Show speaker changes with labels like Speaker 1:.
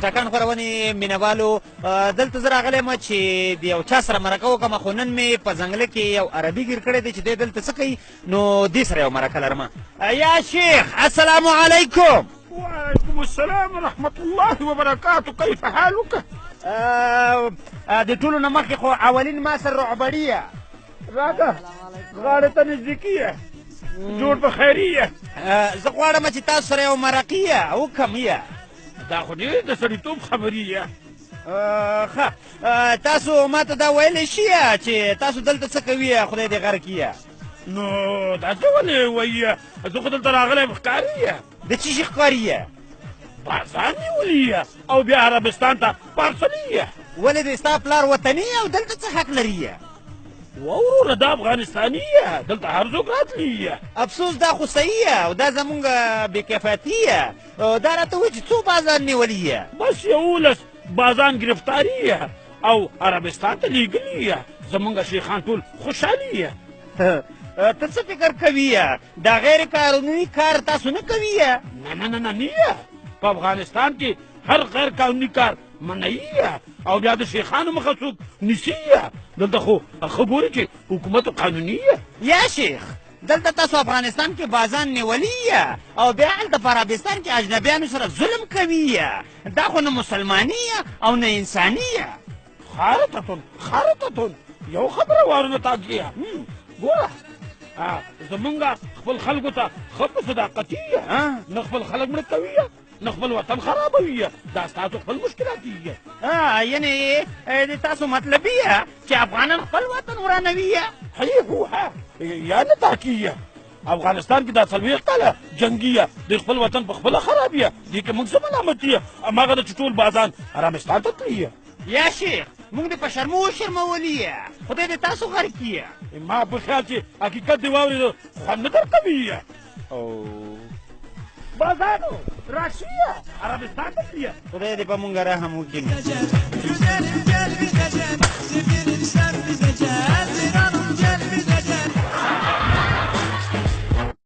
Speaker 1: ټکان خپرونې مینهوالو دلته زه راغلی یم چې د یو چا سره مرکه وکړم خو نن مې په ځنګله کې یو عربي ګیر کړی دی چې دی دلته څه کوي نو دې سره یو مرکه لرم یا شیخ السلام علیکم
Speaker 2: وعليكم السلام ورحمة الله وبركاته كيف حالك؟
Speaker 1: د ټولو نه مخکې خو اولین ما سره رعبړیه
Speaker 2: راځه غاړې ته نږدې جوړ په خیریه
Speaker 1: زه غواړم چې تاسو سره یو مرقیه وکړم یه
Speaker 2: دا خو ډېر د سړیتوب خبرې یه
Speaker 1: ښه تاسو ما ته دا ویلی شي چې تاسو دلته څه کوي خدای دې غر کړي
Speaker 2: نو دا څه ولې وایي زه خو دلته راغلی یم ښکاري یه
Speaker 1: د څه شي ښکاري یه
Speaker 2: بازان نیولي یه او بیا عربستان ته پارسلي یه
Speaker 1: ولې د ستا پلار وطني او دلته څه حق لري یه
Speaker 2: وروره دا افغانستاني یه دلته هر څوک راتلي یه
Speaker 1: افسوس دا خو صحیح یه او دا زمونږ بېکفایتي یه دا راته وایي چې څو بازان نیولي یه
Speaker 2: بس 11 بازان ګرفتاري یه او عربستان ته لیږلي یه زمونږ شیخان ټول خوشحالي یه
Speaker 1: ته څه فکر کوي دا غیر قانوني کار تاسو نه کوي
Speaker 2: نه یه په افغانستان کې هر غیر قانوني کار منعي او بیا د شیخانو مخه څوک نیسي دلته خو خبرې چې حکومت قانوني
Speaker 1: یا شیخ دلته تاسو افغانستان کې بازان نیولي او بیا هلته په عربستان کې اجنبیانو سره ظلم کوي دا خو نه مسلماني او نه انساني
Speaker 2: خارتتون یو خبره وارونه تا کې ګوره زمونږ خپل خلکو ته ښه په صداقتي نه خپل خلک مړه کوي نه خپل وطن خرابوي دا ستاسو خپل مشکلات دي
Speaker 1: یعنې د تاسو مطلب چې افغانان خپل وطن ورانوي
Speaker 2: صحیح هو یا نه تاکي افغانستان کې دا 40 کاله جنګي د خپل وطن په خپله خرابي دي کې موږ څه ملامت یو هماغه د چې ټول بازان عربستان ته تللي
Speaker 1: یا شیخ موږ دې په شرمو وشرمولي خدای دې تاسو غر کړي
Speaker 2: ما په خیال چې حقیقت دې واورېده خوند نه درکوي بازانو راشي عربستان ته تللي
Speaker 1: خدای دې په موږ رحم وکړي